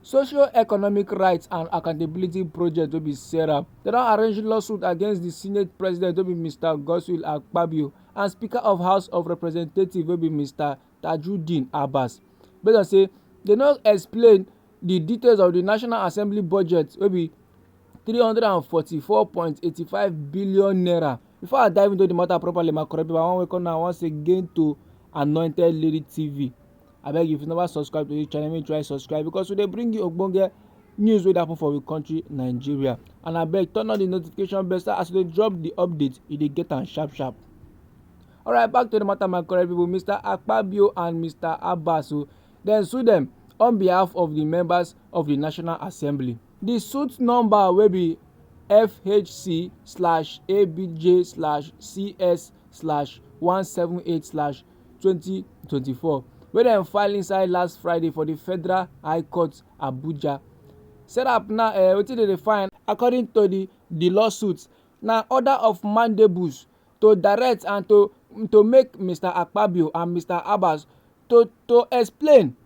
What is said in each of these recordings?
Socio-economic rights and accountability project wey be Sarap, dem don arrange lawsuit against the senate president wey be Mr. Godswill Akpabio and speaker of house of representatives wey be Mr. Tajudeen Abbas, based on say dem no explain the details of the national assembly budget wey be 344.85 billion naira. Before I dive into the matter properly, my correct people, I wan welcome now once again to Anointed Lady TV. Abeg, if you never subscribe to this channel, make try subscribe because we dey bring you ogbonge news wey dey happen for we country Nigeria. And abeg, turn on the notification bell so as we dey drop the update, you dey get am sharp sharp. Alright, back to the matter, my correct people. Mr. Akpabio and Mr. Abbas, dem sue dem on behalf of the members of the National Assembly. The suit number wey be FHC/ABJ/CS/178/2024 wey dem file inside last Friday for the Federal High Court Abuja. Sarap now wetin dem dey find according to the lawsuit na order of mandamus to direct and to make Mr. Akpabio and Mr. Abbas to explain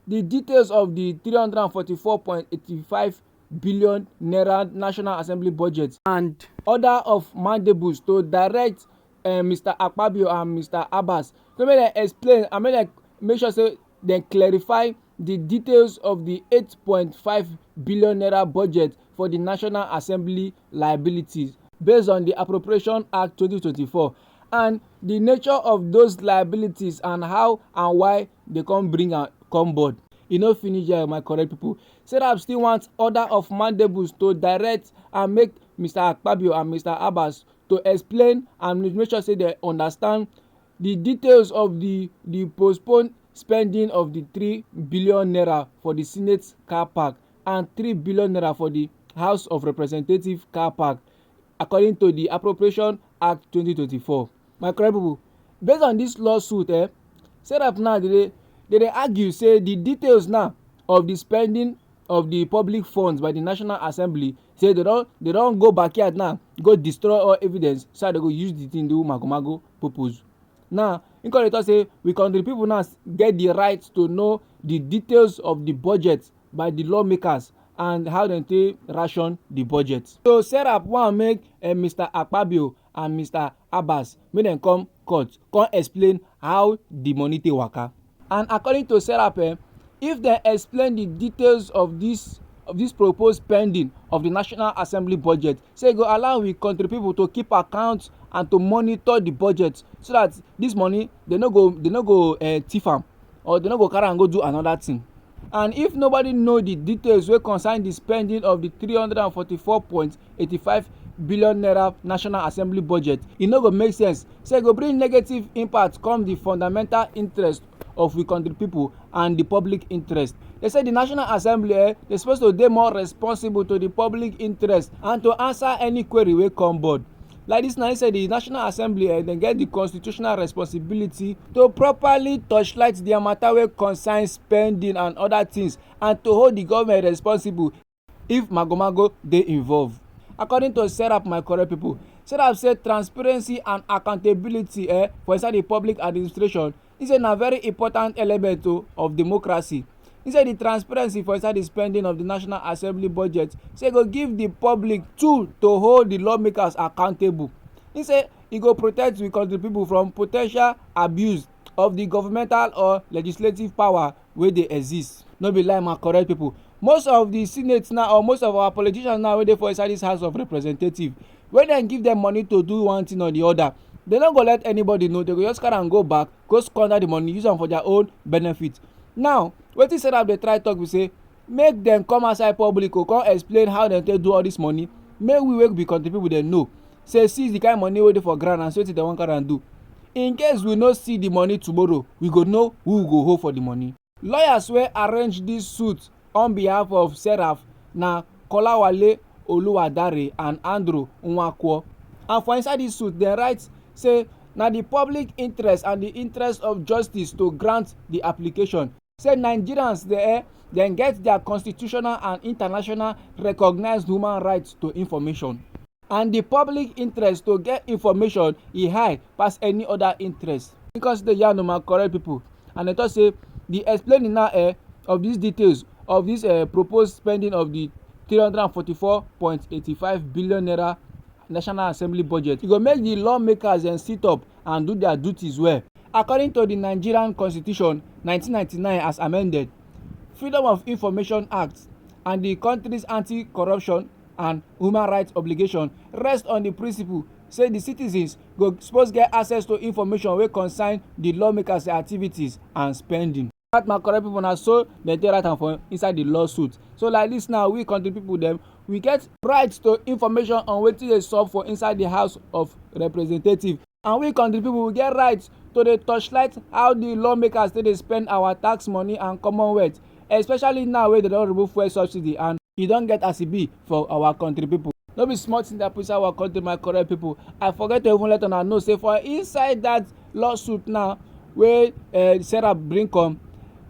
the details of the 344.85 billion naira National Assembly budget, and order of mandamus to direct Mr. Akpabio and Mr. Abbas to make dem explain and make sure say dem clarify the details of the 8.5 billion naira budget for the National Assembly liabilities based on the Appropriation Act 2024 and the nature of those liabilities and how and why they come bring am come board. E no finish here, my correct people. Sarap still want order of mandamus to direct and make Mr. Akpabio and Mr. Abbas to explain and make sure say they understand the details of the postponed spending of the 3 billion naira for the Senate car park and 3 billion naira for the House of Representatives car park according to the Appropriation Act 2024. My correct people, based on this lawsuit, Sarap now they argue say the details now of the spending of the public funds by the National Assembly, say they don't go backyard now, go destroy all evidence so they go use the thing do mago purpose. Now, in conclusion, say we country people now get the right to know the details of the budget by the lawmakers and how dem take ration the budget. So Sarap wan make Mr. Akpabio and Mr. Abbas make dem come court come explain how the money take waka. And according to Sarap, if they explain the details of this proposed spending of the National Assembly budget, say go allow we country people to keep account and to monitor the budget so that this money they no go thief am or they no go carry am go do another thing. And if nobody know the details wey concern the spending of the 344.85 billion naira National Assembly budget, e no go make sense. Say e go bring negative impact come the fundamental interest of we country people and the public interest. They say the National Assembly dey supposed to dey more responsible to the public interest and to answer any query wey come board. Like this now, say the National Assembly dem get the constitutional responsibility to properly torchlight the matter wey concern spending and other things and to hold the government responsible if mago dey involved. According to Sarap, my correct people, Sarap say transparency and accountability for inside the public administration is a very important element of democracy. He said the transparency for inside the spending of the National Assembly budget say go give the public tool to hold the lawmakers accountable. He said e go protect we country people from potential abuse of the governmental or legislative power wey dey exist. No be lie, my correct people. Most of the senate now, or most of our politicians now wey dey for inside this House of Representatives, when dem give them money to do one thing or the other, they no go let anybody know. They go just carry am go back, go squander the money, use am for their own benefit. Now, wetin Sarap dey try talk be say make dem come outside public come explain how dem take do all this money. Make we wey be country people dem know say see the kind money wey dey for ground and see wetin dem wan carry am do. In case we no see the money tomorrow, we go know who we go hold for the money. Lawyers wey arrange this suit on behalf of Sarap na Kolawale Oluwadare and Andrew Nwakwo. And for inside this suit dem write say na the public interest and the interest of justice to grant the application. Say Nigerians dem get their constitutional and international recognized human rights to information, and the public interest to get information e high pass any other interest. Because the yarn my correct people, and they talk say the explaining now of these details of this proposed spending of the 344.85 billion naira National Assembly budget, e go make the lawmakers dem sit up and do their duties well. According to the Nigerian Constitution 1999 as amended, Freedom of Information Act and the country's anti-corruption and human rights obligation rest on the principle say the citizens go suppose get access to information wey concern the lawmakers activities and spending. That my correct people, na so dem take write am for inside the lawsuit. So like this now, we country people dem, we get right to information on wetin dey sup for inside the House of Representatives, and we country people we get right to dey torchlight how the lawmakers take dey spend our tax money and commonwealth, especially now wey dem don remove fuel subsidy and e don get as e be for our country people. No be small thing that push our country, my correct people. I forget to even let una know say for inside that lawsuit now wey Sarap bring come,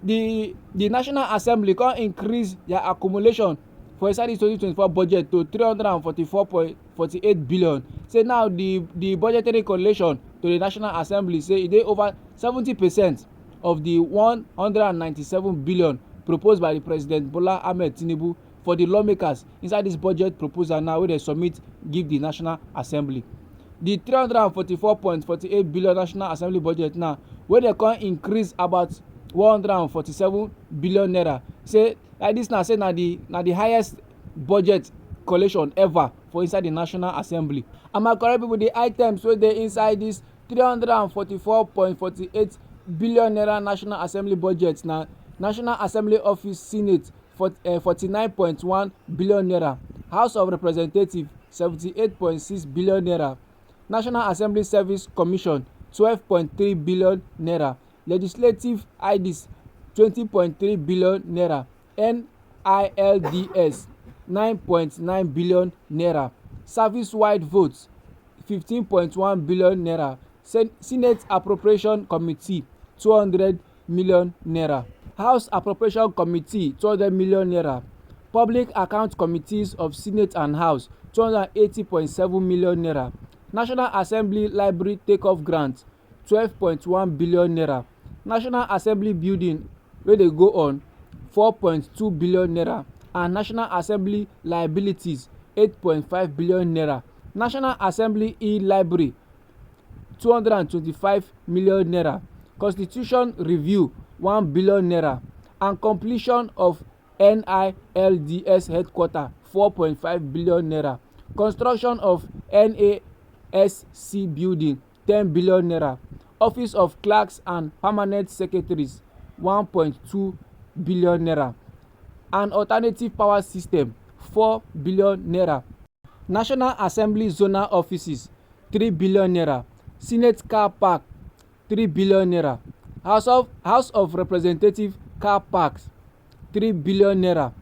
the National Assembly come increase their accumulation for inside the 2024 budget to 344.48 billion. Say now the budgetary correlation to the National Assembly say e dey over 70% of the 197 billion proposed by the President Bola Ahmed Tinubu for the lawmakers inside this budget proposal now wey dem submit give the National Assembly. The 344.48 billion National Assembly budget now wey dem come increase about 147 billion naira. Say like this now, say na the highest budget collation ever for inside the National Assembly. And my correct people, the items wey dey inside this 344.48 billion naira National Assembly budget na National Assembly Office Senate 49.1 billion naira, House of Representatives 78.6 billion naira, National Assembly Service Commission 12.3 billion naira, Legislative IDs 20.3 billion naira, NILDS 9.9 billion naira, service-wide votes 15.1 billion naira, Senate Appropriation Committee 200 million naira, House Appropriation Committee 200 million naira, Public Account Committees of Senate and House 280.7 million naira, National Assembly Library Take-off Grant 12.1 billion naira, National Assembly Building wey dey go on 4.2 billion naira, and National Assembly Liabilities 8.5 billion naira, National Assembly E-Library 225 million naira, Constitution Review 1 billion naira, and completion of NILDS headquarter 4.5 billion naira, construction of NASC building 10 billion naira, Office of Clerks and Permanent Secretaries 1.2 billion naira, and alternative power system 4 billion naira, National Assembly zonal offices 3 billion naira, Senate car park 3 billion naira, House of Representatives car parks 3 billion naira,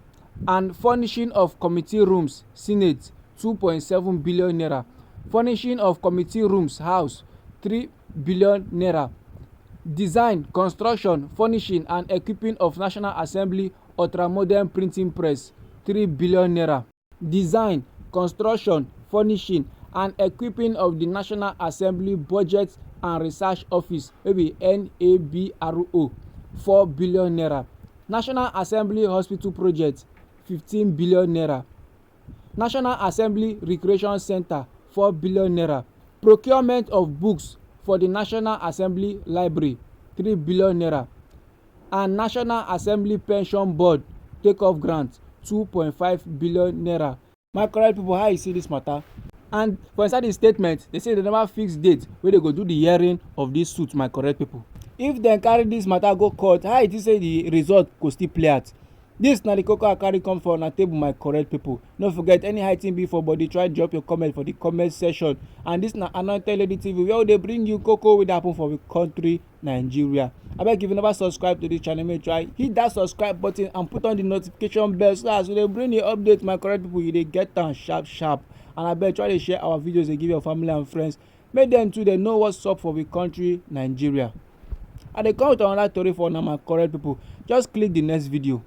and furnishing of committee rooms Senate 2.7 billion naira, furnishing of committee rooms House 3 billion naira, design, construction, furnishing and equipping of National Assembly ultramodern printing press 3 billion naira, design, construction, furnishing and equipping of the National Assembly Budget and Research Office wey be NABRO 4 billion naira, National Assembly Hospital Project 15 billion naira, National Assembly Recreation Center 4 billion naira, procurement of books for the National Assembly Library 3 billion naira, and National Assembly Pension Board take-off grant 2.5 billion naira. My correct people, how you see this matter? And for inside the statement, they say they never fix date wey they go do the hearing of this suit, my correct people. If dem carry this matter go court, how it is say the result go still play out? This na the koko I carry come for una table, my correct people. No forget, any high thing be for body, try drop your comment for the comment section. And this na Anointed Lady TV, where they bring you koko wey dey happen for the country Nigeria. Abeg, if you never subscribe to this channel, make try hit that subscribe button and put on the notification bell so as we dey bring the update, my correct people, you dey get am sharp sharp. And abeg, try to share our videos and give your family and friends, make them too they know what's up for the country Nigeria. And they come with another story for now, my correct people. Just click the next video.